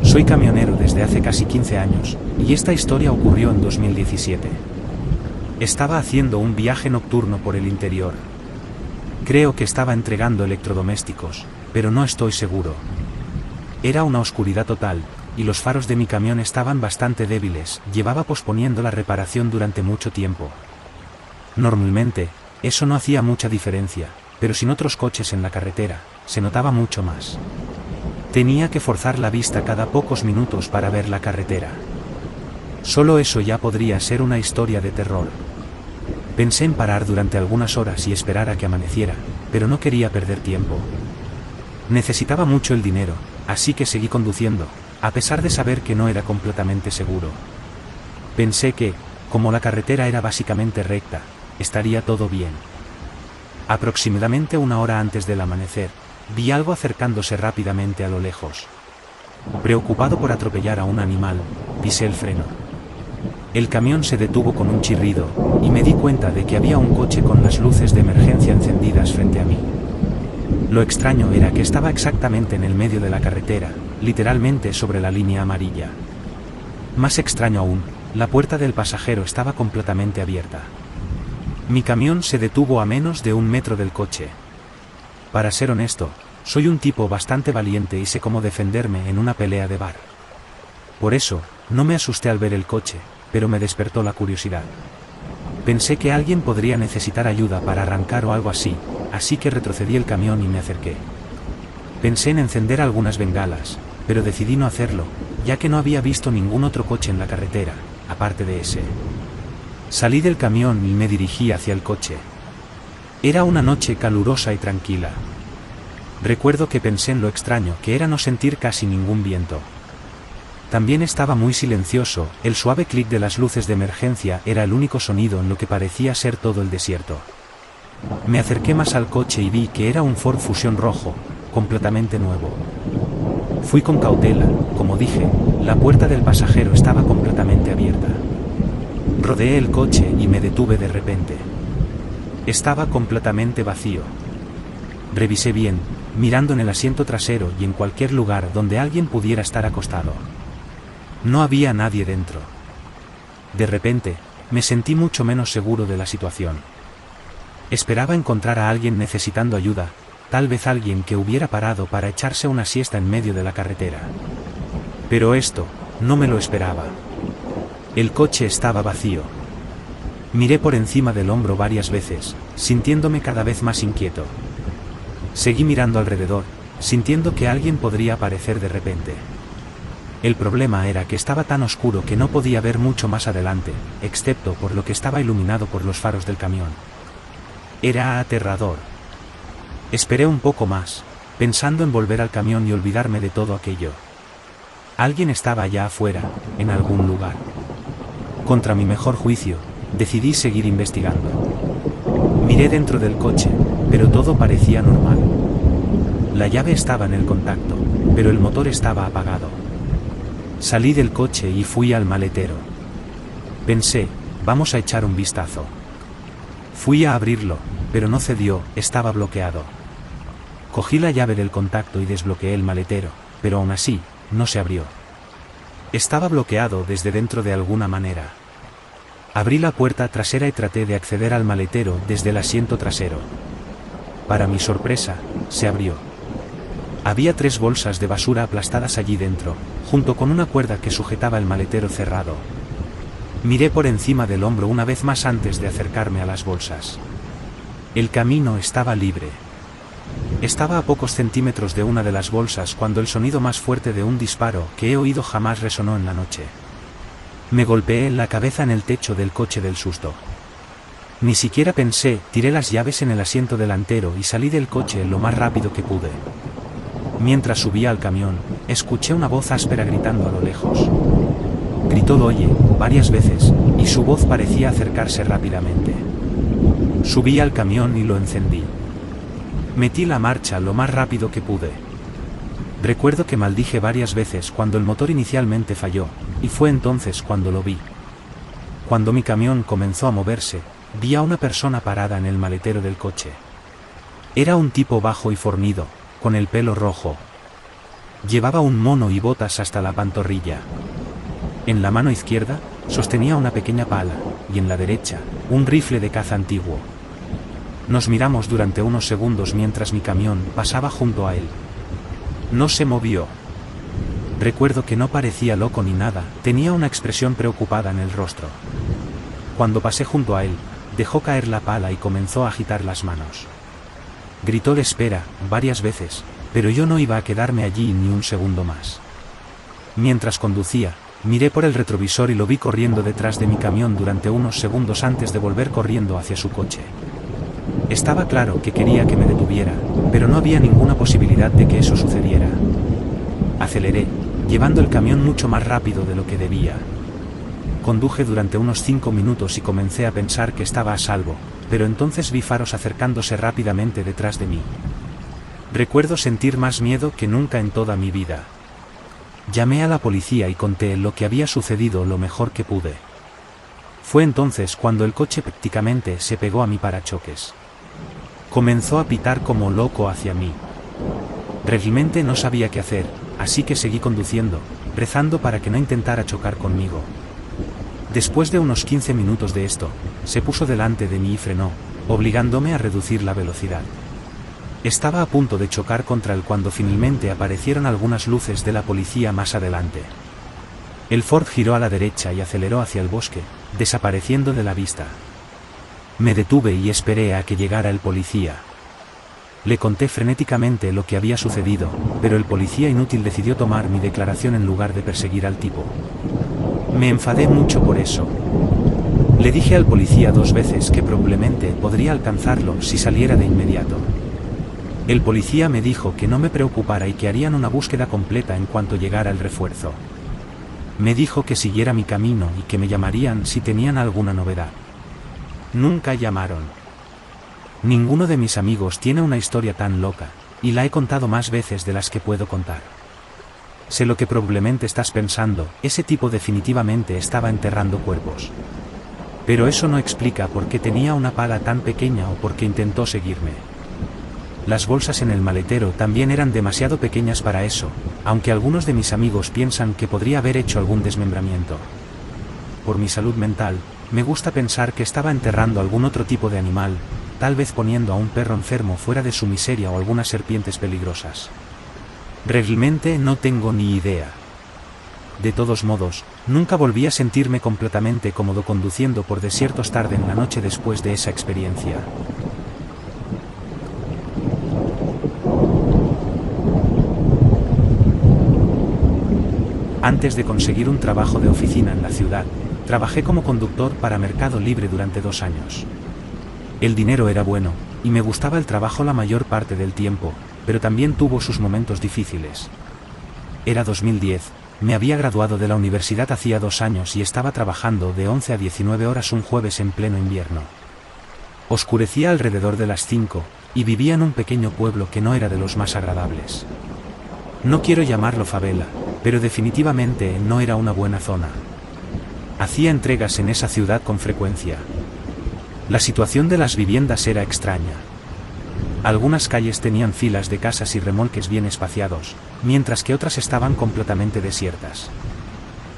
Soy camionero desde hace casi 15 años, y esta historia ocurrió en 2017. Estaba haciendo un viaje nocturno por el interior. Creo que estaba entregando electrodomésticos, pero no estoy seguro. Era una oscuridad total, y los faros de mi camión estaban bastante débiles. Llevaba posponiendo la reparación durante mucho tiempo. Normalmente, eso no hacía mucha diferencia, pero sin otros coches en la carretera, se notaba mucho más. Tenía que forzar la vista cada pocos minutos para ver la carretera. Solo eso ya podría ser una historia de terror. Pensé en parar durante algunas horas y esperar a que amaneciera, pero no quería perder tiempo. Necesitaba mucho el dinero, así que seguí conduciendo, a pesar de saber que no era completamente seguro. Pensé que, como la carretera era básicamente recta, estaría todo bien. Aproximadamente una hora antes del amanecer, vi algo acercándose rápidamente a lo lejos. Preocupado por atropellar a un animal, pisé el freno. El camión se detuvo con un chirrido, y me di cuenta de que había un coche con las luces de emergencia encendidas frente a mí. Lo extraño era que estaba exactamente en el medio de la carretera, literalmente sobre la línea amarilla. Más extraño aún, la puerta del pasajero estaba completamente abierta. Mi camión se detuvo a menos de 1 metro del coche. Para ser honesto, soy un tipo bastante valiente y sé cómo defenderme en una pelea de bar. Por eso, no me asusté al ver el coche, pero me despertó la curiosidad. Pensé que alguien podría necesitar ayuda para arrancar o algo así, así que retrocedí el camión y me acerqué. Pensé en encender algunas bengalas, pero decidí no hacerlo, ya que no había visto ningún otro coche en la carretera, aparte de ese. Salí del camión y me dirigí hacia el coche. Era una noche calurosa y tranquila. Recuerdo que pensé en lo extraño que era no sentir casi ningún viento. También estaba muy silencioso, el suave clic de las luces de emergencia era el único sonido en lo que parecía ser todo el desierto. Me acerqué más al coche y vi que era un Ford Fusion rojo, completamente nuevo. Fui con cautela, como dije, la puerta del pasajero estaba completamente abierta. Rodeé el coche y me detuve de repente. Estaba completamente vacío. Revisé bien, mirando en el asiento trasero y en cualquier lugar donde alguien pudiera estar acostado. No había nadie dentro. De repente, me sentí mucho menos seguro de la situación. Esperaba encontrar a alguien necesitando ayuda, tal vez alguien que hubiera parado para echarse una siesta en medio de la carretera. Pero esto, no me lo esperaba. El coche estaba vacío. Miré por encima del hombro varias veces, sintiéndome cada vez más inquieto. Seguí mirando alrededor, sintiendo que alguien podría aparecer de repente. El problema era que estaba tan oscuro que no podía ver mucho más adelante, excepto por lo que estaba iluminado por los faros del camión. Era aterrador. Esperé un poco más, pensando en volver al camión y olvidarme de todo aquello. Alguien estaba allá afuera, en algún lugar. Contra mi mejor juicio, decidí seguir investigando. Miré dentro del coche, pero todo parecía normal. La llave estaba en el contacto, pero el motor estaba apagado. Salí del coche y fui al maletero. Pensé, vamos a echar un vistazo. Fui a abrirlo, pero no cedió, estaba bloqueado. Cogí la llave del contacto y desbloqueé el maletero, pero aún así, no se abrió. Estaba bloqueado desde dentro de alguna manera. Abrí la puerta trasera y traté de acceder al maletero desde el asiento trasero. Para mi sorpresa, se abrió. Había 3 bolsas de basura aplastadas allí dentro, junto con una cuerda que sujetaba el maletero cerrado. Miré por encima del hombro una vez más antes de acercarme a las bolsas. El camino estaba libre. Estaba a pocos centímetros de una de las bolsas cuando el sonido más fuerte de un disparo que he oído jamás resonó en la noche. Me golpeé la cabeza en el techo del coche del susto. Ni siquiera pensé, tiré las llaves en el asiento delantero y salí del coche lo más rápido que pude. Mientras subía al camión, escuché una voz áspera gritando a lo lejos. Gritó "Oye", varias veces, y su voz parecía acercarse rápidamente. Subí al camión y lo encendí. Metí la marcha lo más rápido que pude. Recuerdo que maldije varias veces cuando el motor inicialmente falló, y fue entonces cuando lo vi. Cuando mi camión comenzó a moverse, vi a una persona parada en el maletero del coche. Era un tipo bajo y fornido, con el pelo rojo. Llevaba un mono y botas hasta la pantorrilla. En la mano izquierda, sostenía una pequeña pala, y en la derecha, un rifle de caza antiguo. Nos miramos durante unos segundos mientras mi camión pasaba junto a él. No se movió. Recuerdo que no parecía loco ni nada, tenía una expresión preocupada en el rostro. Cuando pasé junto a él, dejó caer la pala y comenzó a agitar las manos. Gritó "le espera" varias veces, pero yo no iba a quedarme allí ni un segundo más. Mientras conducía, miré por el retrovisor y lo vi corriendo detrás de mi camión durante unos segundos antes de volver corriendo hacia su coche. Estaba claro que quería que me detuviera, pero no había ninguna posibilidad de que eso sucediera. Aceleré, llevando el camión mucho más rápido de lo que debía. Conduje durante unos 5 minutos y comencé a pensar que estaba a salvo, pero entonces vi faros acercándose rápidamente detrás de mí. Recuerdo sentir más miedo que nunca en toda mi vida. Llamé a la policía y conté lo que había sucedido lo mejor que pude. Fue entonces cuando el coche prácticamente se pegó a mi parachoques. Comenzó a pitar como loco hacia mí. Realmente no sabía qué hacer, así que seguí conduciendo, rezando para que no intentara chocar conmigo. Después de unos 15 minutos de esto, se puso delante de mí y frenó, obligándome a reducir la velocidad. Estaba a punto de chocar contra él cuando finalmente aparecieron algunas luces de la policía más adelante. El Ford giró a la derecha y aceleró hacia el bosque, desapareciendo de la vista. Me detuve y esperé a que llegara el policía. Le conté frenéticamente lo que había sucedido, pero el policía inútil decidió tomar mi declaración en lugar de perseguir al tipo. Me enfadé mucho por eso. Le dije al policía 2 veces que probablemente podría alcanzarlo si saliera de inmediato. El policía me dijo que no me preocupara y que harían una búsqueda completa en cuanto llegara el refuerzo. Me dijo que siguiera mi camino y que me llamarían si tenían alguna novedad. Nunca llamaron. Ninguno de mis amigos tiene una historia tan loca, y la he contado más veces de las que puedo contar. Sé lo que probablemente estás pensando, ese tipo definitivamente estaba enterrando cuerpos. Pero eso no explica por qué tenía una pala tan pequeña o por qué intentó seguirme. Las bolsas en el maletero también eran demasiado pequeñas para eso, aunque algunos de mis amigos piensan que podría haber hecho algún desmembramiento. Por mi salud mental, me gusta pensar que estaba enterrando algún otro tipo de animal, tal vez poniendo a un perro enfermo fuera de su miseria o algunas serpientes peligrosas. Realmente no tengo ni idea. De todos modos, nunca volví a sentirme completamente cómodo conduciendo por desiertos tarde en la noche después de esa experiencia. Antes de conseguir un trabajo de oficina en la ciudad, trabajé como conductor para Mercado Libre durante 2 años. El dinero era bueno, y me gustaba el trabajo la mayor parte del tiempo, pero también tuvo sus momentos difíciles. Era 2010, me había graduado de la universidad hacía 2 años y estaba trabajando de 11 a 19 horas un jueves en pleno invierno. Oscurecía alrededor de las 5, y vivía en un pequeño pueblo que no era de los más agradables. No quiero llamarlo favela, pero definitivamente no era una buena zona. Hacía entregas en esa ciudad con frecuencia. La situación de las viviendas era extraña. Algunas calles tenían filas de casas y remolques bien espaciados, mientras que otras estaban completamente desiertas.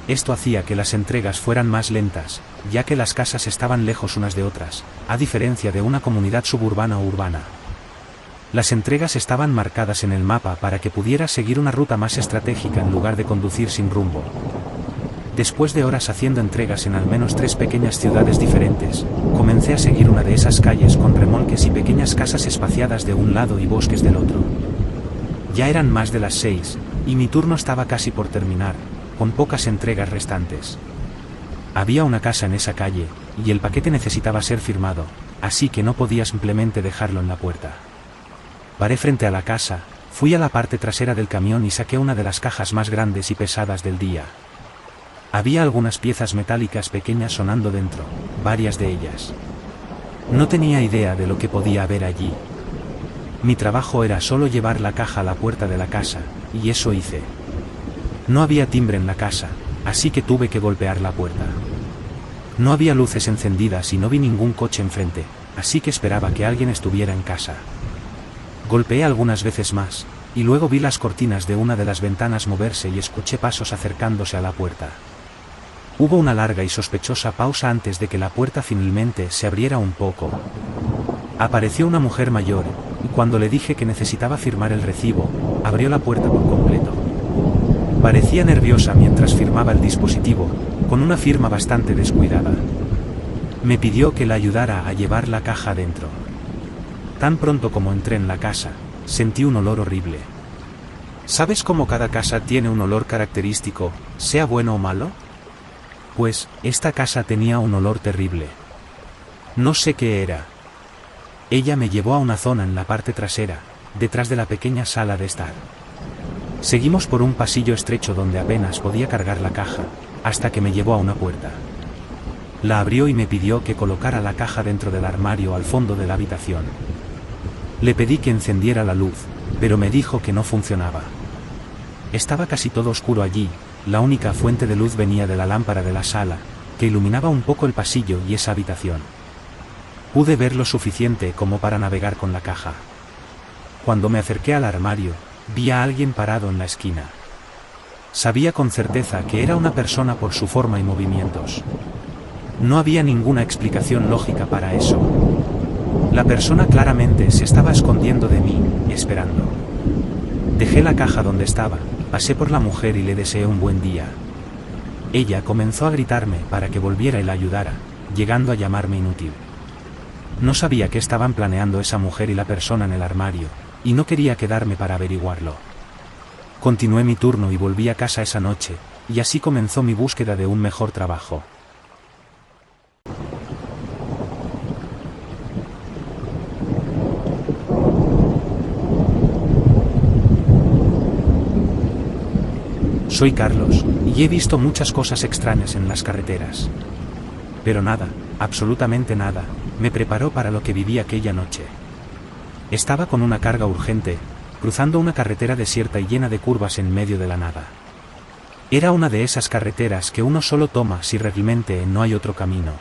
Esto hacía que las entregas fueran más lentas, ya que las casas estaban lejos unas de otras, a diferencia de una comunidad suburbana o urbana. Las entregas estaban marcadas en el mapa para que pudiera seguir una ruta más estratégica en lugar de conducir sin rumbo. Después de horas haciendo entregas en al menos 3 pequeñas ciudades diferentes, comencé a seguir una de esas calles con remolques y pequeñas casas espaciadas de un lado y bosques del otro. Ya eran más de las 6, y mi turno estaba casi por terminar, con pocas entregas restantes. Había una casa en esa calle, y el paquete necesitaba ser firmado, así que no podía simplemente dejarlo en la puerta. Paré frente a la casa, fui a la parte trasera del camión y saqué una de las cajas más grandes y pesadas del día. Había algunas piezas metálicas pequeñas sonando dentro, varias de ellas. No tenía idea de lo que podía haber allí. Mi trabajo era solo llevar la caja a la puerta de la casa, y eso hice. No había timbre en la casa, así que tuve que golpear la puerta. No había luces encendidas y no vi ningún coche enfrente, así que esperaba que alguien estuviera en casa. Golpeé algunas veces más, y luego vi las cortinas de una de las ventanas moverse y escuché pasos acercándose a la puerta. Hubo una larga y sospechosa pausa antes de que la puerta finalmente se abriera un poco. Apareció una mujer mayor, y cuando le dije que necesitaba firmar el recibo, abrió la puerta por completo. Parecía nerviosa mientras firmaba el dispositivo, con una firma bastante descuidada. Me pidió que la ayudara a llevar la caja dentro. Tan pronto como entré en la casa, sentí un olor horrible. ¿Sabes cómo cada casa tiene un olor característico, sea bueno o malo? Pues, esta casa tenía un olor terrible. No sé qué era. Ella me llevó a una zona en la parte trasera, detrás de la pequeña sala de estar. Seguimos por un pasillo estrecho donde apenas podía cargar la caja, hasta que me llevó a una puerta. La abrió y me pidió que colocara la caja dentro del armario al fondo de la habitación. Le pedí que encendiera la luz, pero me dijo que no funcionaba. Estaba casi todo oscuro allí, la única fuente de luz venía de la lámpara de la sala, que iluminaba un poco el pasillo y esa habitación. Pude ver lo suficiente como para navegar con la caja. Cuando me acerqué al armario, vi a alguien parado en la esquina. Sabía con certeza que era una persona por su forma y movimientos. No había ninguna explicación lógica para eso. La persona claramente se estaba escondiendo de mí, esperando. Dejé la caja donde estaba, pasé por la mujer y le deseé un buen día. Ella comenzó a gritarme para que volviera y la ayudara, llegando a llamarme inútil. No sabía qué estaban planeando esa mujer y la persona en el armario, y no quería quedarme para averiguarlo. Continué mi turno y volví a casa esa noche, y así comenzó mi búsqueda de un mejor trabajo. Soy Carlos, y he visto muchas cosas extrañas en las carreteras. Pero nada, absolutamente nada, me preparó para lo que viví aquella noche. Estaba con una carga urgente, cruzando una carretera desierta y llena de curvas en medio de la nada. Era una de esas carreteras que uno solo toma si realmente no hay otro camino.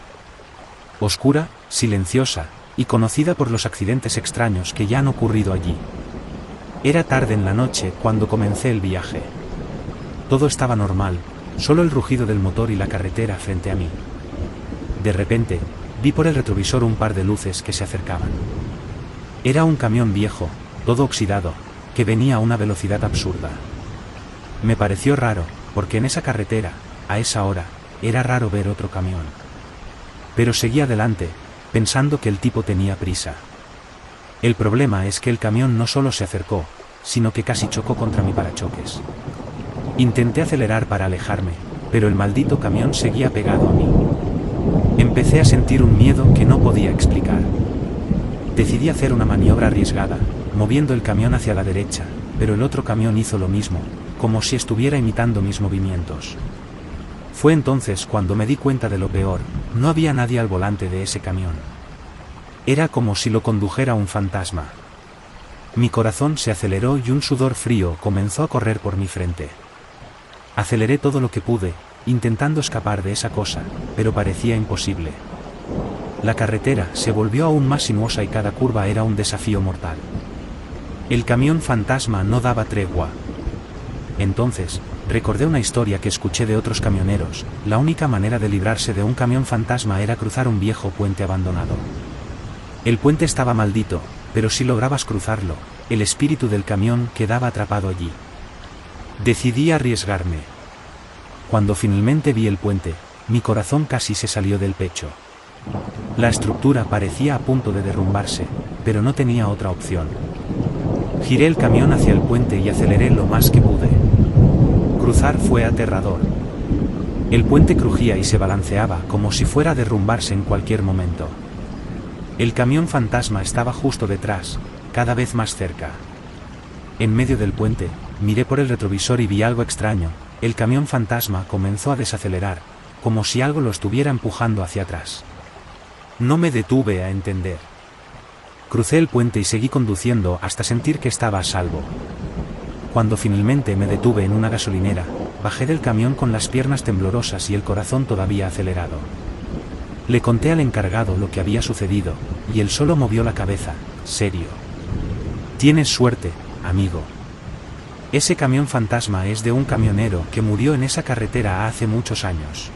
Oscura, silenciosa, y conocida por los accidentes extraños que ya han ocurrido allí. Era tarde en la noche cuando comencé el viaje. Todo estaba normal, solo el rugido del motor y la carretera frente a mí. De repente, vi por el retrovisor un par de luces que se acercaban. Era un camión viejo, todo oxidado, que venía a una velocidad absurda. Me pareció raro, porque en esa carretera, a esa hora, era raro ver otro camión. Pero seguí adelante, pensando que el tipo tenía prisa. El problema es que el camión no solo se acercó, sino que casi chocó contra mi parachoques. Intenté acelerar para alejarme, pero el maldito camión seguía pegado a mí. Empecé a sentir un miedo que no podía explicar. Decidí hacer una maniobra arriesgada, moviendo el camión hacia la derecha, pero el otro camión hizo lo mismo, como si estuviera imitando mis movimientos. Fue entonces cuando me di cuenta de lo peor, no había nadie al volante de ese camión. Era como si lo condujera un fantasma. Mi corazón se aceleró y un sudor frío comenzó a correr por mi frente. Aceleré todo lo que pude, intentando escapar de esa cosa, pero parecía imposible. La carretera se volvió aún más sinuosa y cada curva era un desafío mortal. El camión fantasma no daba tregua. Entonces, recordé una historia que escuché de otros camioneros. La única manera de librarse de un camión fantasma era cruzar un viejo puente abandonado. El puente estaba maldito, pero si lograbas cruzarlo, el espíritu del camión quedaba atrapado allí. Decidí arriesgarme. Cuando finalmente vi el puente, mi corazón casi se salió del pecho. La estructura parecía a punto de derrumbarse, pero no tenía otra opción. Giré el camión hacia el puente y aceleré lo más que pude. Cruzar fue aterrador. El puente crujía y se balanceaba como si fuera a derrumbarse en cualquier momento. El camión fantasma estaba justo detrás, cada vez más cerca. En medio del puente, miré por el retrovisor y vi algo extraño. El camión fantasma comenzó a desacelerar, como si algo lo estuviera empujando hacia atrás. No me detuve a entender. Crucé el puente y seguí conduciendo hasta sentir que estaba a salvo. Cuando finalmente me detuve en una gasolinera, bajé del camión con las piernas temblorosas y el corazón todavía acelerado. Le conté al encargado lo que había sucedido, y él solo movió la cabeza, serio. «Tienes suerte, amigo», Ese camión fantasma es de un camionero que murió en esa carretera hace muchos años.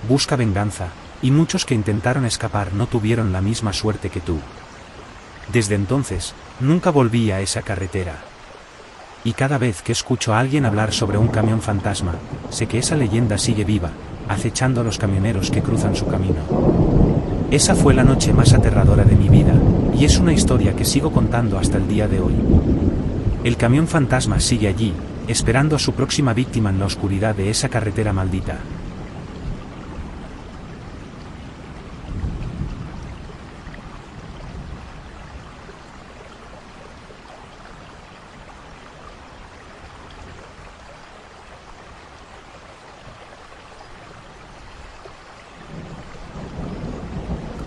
Busca venganza, y muchos que intentaron escapar no tuvieron la misma suerte que tú. Desde entonces, nunca volví a esa carretera. Y cada vez que escucho a alguien hablar sobre un camión fantasma, sé que esa leyenda sigue viva, acechando a los camioneros que cruzan su camino. Esa fue la noche más aterradora de mi vida, y es una historia que sigo contando hasta el día de hoy. El camión fantasma sigue allí, esperando a su próxima víctima en la oscuridad de esa carretera maldita.